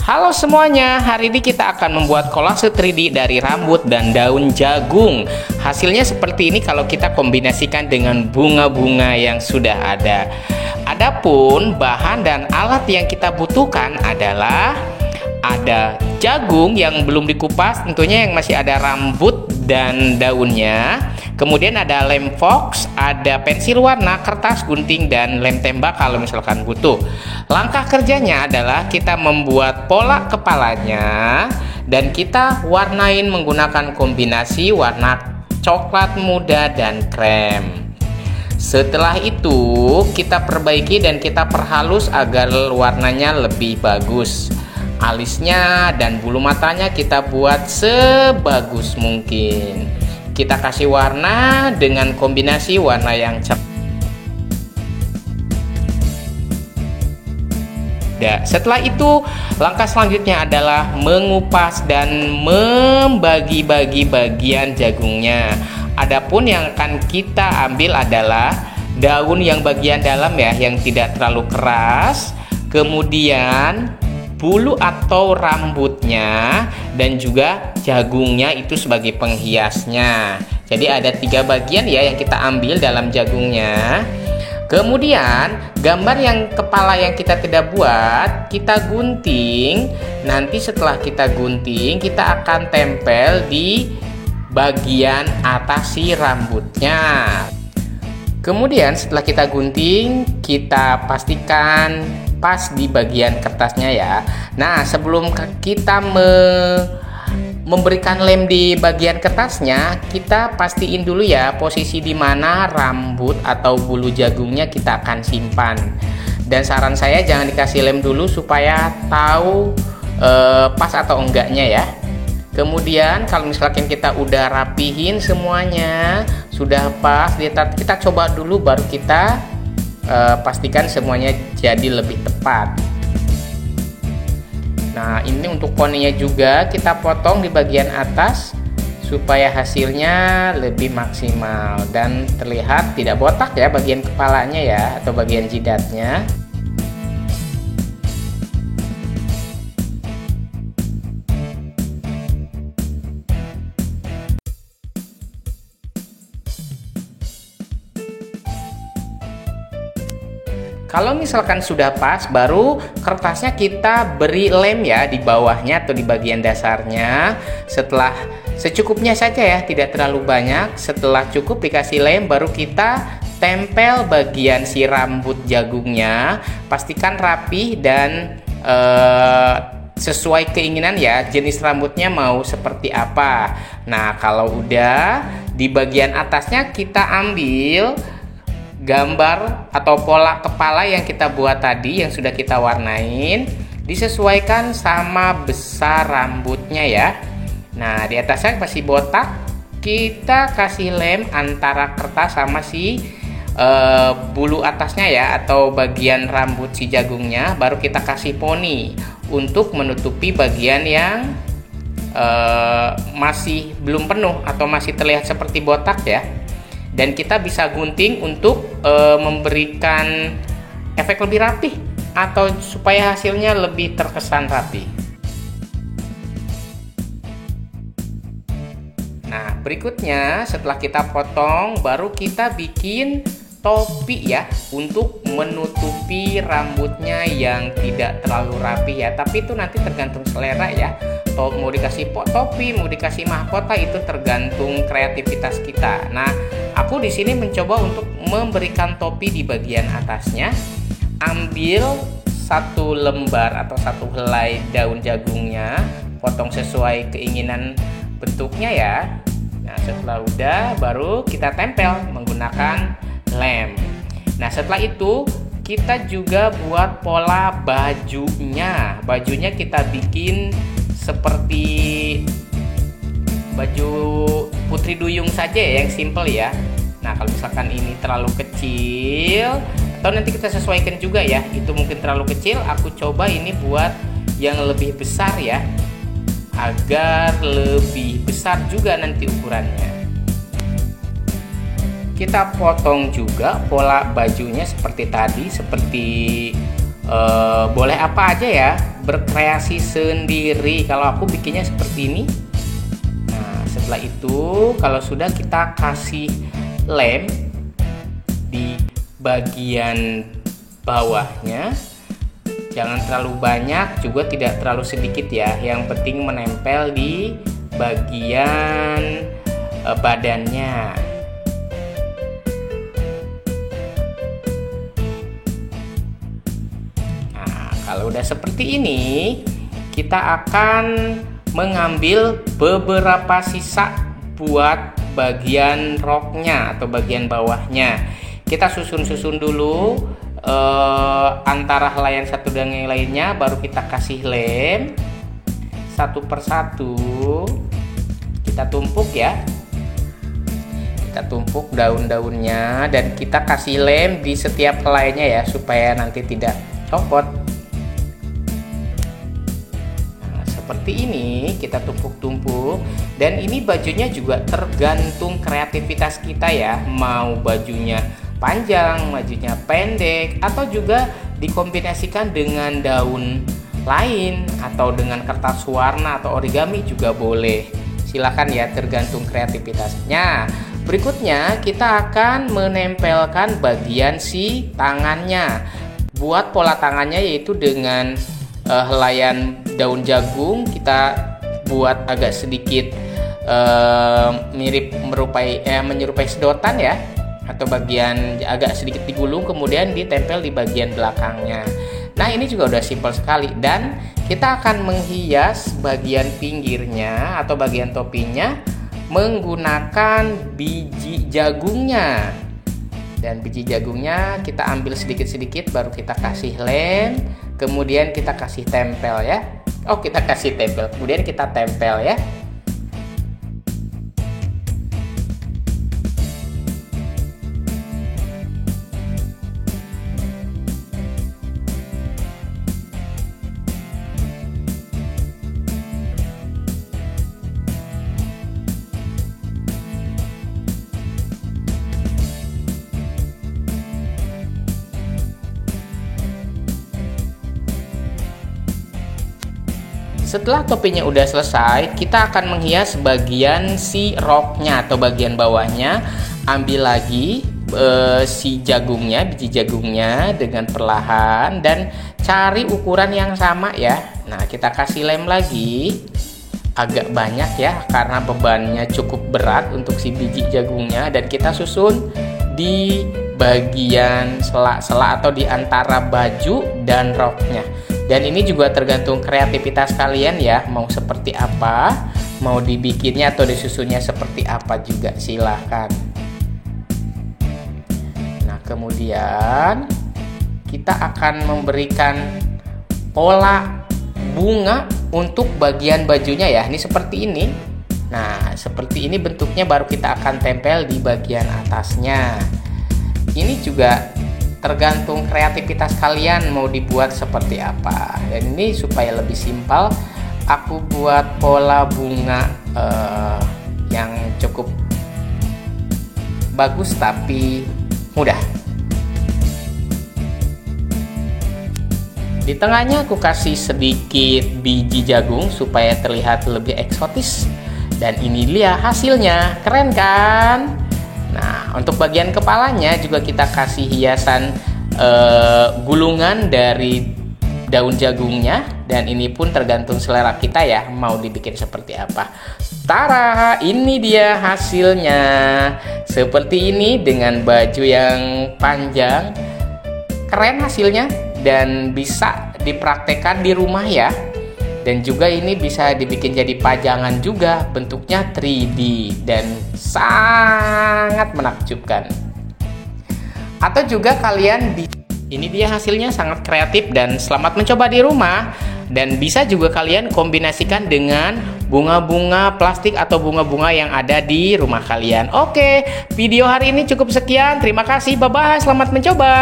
Halo semuanya, hari ini kita akan membuat kolase 3D dari rambut dan daun jagung. Hasilnya seperti ini kalau kita kombinasikan dengan bunga-bunga yang sudah ada. Adapun bahan dan alat yang kita butuhkan adalah ada jagung yang belum dikupas, tentunya yang masih ada rambut dan daunnya. Kemudian ada lem fox, ada pensil warna, kertas gunting, dan lem tembak kalau misalkan butuh. Langkah kerjanya adalah kita membuat pola kepalanya dan kita warnain menggunakan kombinasi warna coklat muda dan krem. Setelah itu kita perbaiki dan kita perhalus agar warnanya lebih bagus. Alisnya dan bulu matanya kita buat sebagus mungkin. Kita kasih warna dengan kombinasi warna yang cerah. Setelah itu, langkah selanjutnya adalah mengupas dan membagi-bagi bagian jagungnya. Adapun yang akan kita ambil adalah daun yang bagian dalam ya, yang tidak terlalu keras. Kemudian bulu atau rambutnya dan juga jagungnya itu sebagai penghiasnya. Jadi ada 3 bagian ya yang kita ambil dalam jagungnya. Kemudian gambar yang kepala yang kita tidak buat kita gunting. Nanti setelah kita gunting kita akan tempel di bagian atas si rambutnya. Kemudian setelah kita gunting kita pastikan pas di bagian kertasnya ya. Nah, sebelum kita memberikan lem di bagian kertasnya, kita pastiin dulu ya posisi di mana rambut atau bulu jagungnya kita akan simpan. Dan saran saya jangan dikasih lem dulu supaya tahu pas atau enggaknya ya. Kemudian kalau misalkan kita udah rapihin semuanya, sudah pas, kita coba dulu baru kita pastikan semuanya jadi lebih tepat. Nah, ini untuk poninya juga kita potong di bagian atas supaya hasilnya lebih maksimal dan terlihat tidak botak ya bagian kepalanya ya atau bagian jidatnya. Kalau misalkan sudah pas, baru kertasnya kita beri lem ya di bawahnya atau di bagian dasarnya. Setelah secukupnya saja ya, tidak terlalu banyak. Setelah cukup dikasih lem, baru kita tempel bagian si rambut jagungnya. Pastikan rapi dan sesuai keinginan ya, jenis rambutnya mau seperti apa. Nah, kalau udah di bagian atasnya kita ambil gambar atau pola kepala yang kita buat tadi yang sudah kita warnain, disesuaikan sama besar rambutnya ya. Nah, di atasnya masih botak, kita kasih lem antara kertas sama si bulu atasnya ya atau bagian rambut si jagungnya, baru kita kasih poni untuk menutupi bagian yang masih belum penuh atau masih terlihat seperti botak ya. Dan kita bisa gunting untuk memberikan efek lebih rapi atau supaya hasilnya lebih terkesan rapi. Nah, berikutnya setelah kita potong baru kita bikin topi ya untuk menutupi rambutnya yang tidak terlalu rapi ya. Tapi itu nanti tergantung selera ya. Mau dikasih topi, mau dikasih mahkota itu tergantung kreativitas kita. Nah, aku di sini mencoba untuk memberikan topi di bagian atasnya. Ambil 1 lembar atau 1 helai daun jagungnya, potong sesuai keinginan bentuknya ya. Nah, setelah udah baru kita tempel menggunakan lem. Nah, setelah itu kita juga buat pola bajunya. Bajunya kita bikin seperti baju putri duyung saja ya, yang simple ya. Nah, kalau misalkan ini terlalu kecil atau nanti kita sesuaikan juga ya, itu mungkin terlalu kecil, aku coba ini buat yang lebih besar ya, agar lebih besar juga nanti ukurannya. Kita potong juga pola bajunya seperti tadi, seperti boleh apa aja ya, berkreasi sendiri. Kalau aku bikinnya seperti ini. Nah, setelah itu kalau sudah kita kasih lem di bagian bawahnya, jangan terlalu banyak juga tidak terlalu sedikit ya, yang penting menempel di bagian badannya. Kalau udah seperti ini, kita akan mengambil beberapa sisa buat bagian roknya atau bagian bawahnya. Kita susun-susun dulu antara helaian satu dengan yang lainnya, baru kita kasih lem satu persatu. Kita tumpuk ya. Kita tumpuk daun-daunnya dan kita kasih lem di setiap helainya ya, supaya nanti tidak copot. Seperti ini kita tumpuk-tumpuk, dan ini bajunya juga tergantung kreativitas kita ya, mau bajunya panjang, bajunya pendek, atau juga dikombinasikan dengan daun lain atau dengan kertas warna atau origami juga boleh. Silakan ya, tergantung kreativitasnya. Berikutnya kita akan menempelkan bagian si tangannya. Buat pola tangannya yaitu dengan helaian daun jagung, kita buat agak sedikit menyerupai sedotan ya, atau bagian agak sedikit digulung kemudian ditempel di bagian belakangnya. Nah, ini juga udah simpel sekali, dan kita akan menghias bagian pinggirnya atau bagian topinya menggunakan biji jagungnya. Dan biji jagungnya kita ambil sedikit-sedikit, baru kita kasih lem, kemudian kita kasih tempel ya. Kita kasih tempel, kemudian kita tempel ya. Setelah topinya udah selesai, kita akan menghias bagian si roknya atau bagian bawahnya. Ambil lagi si jagungnya, biji jagungnya dengan perlahan, dan cari ukuran yang sama ya. Nah, kita kasih lem lagi agak banyak ya, karena bebannya cukup berat untuk si biji jagungnya, dan kita susun di bagian sela-sela atau di antara baju dan roknya. Dan ini juga tergantung kreativitas kalian ya, mau seperti apa, mau dibikinnya atau disusunnya seperti apa juga silahkan. Nah, kemudian kita akan memberikan pola bunga untuk bagian bajunya ya. Ini seperti ini. Nah, seperti ini bentuknya, baru kita akan tempel di bagian atasnya. Ini juga tergantung kreativitas kalian mau dibuat seperti apa. Dan ini supaya lebih simpel, aku buat pola bunga yang cukup bagus tapi mudah. Di tengahnya aku kasih sedikit biji jagung supaya terlihat lebih eksotis. Dan ini dia hasilnya, keren kan? Nah, untuk bagian kepalanya juga kita kasih hiasan gulungan dari daun jagungnya, dan ini pun tergantung selera kita ya, mau dibikin seperti apa. Tara, ini dia hasilnya. Seperti ini dengan baju yang panjang. Keren hasilnya dan bisa dipraktekkan di rumah ya. Dan juga ini bisa dibikin jadi pajangan juga, bentuknya 3D dan sangat menakjubkan. Atau juga kalian ini dia hasilnya, sangat kreatif dan selamat mencoba di rumah. Dan bisa juga kalian kombinasikan dengan bunga-bunga plastik atau bunga-bunga yang ada di rumah kalian. Oke, video hari ini cukup sekian. Terima kasih, bye-bye, selamat mencoba.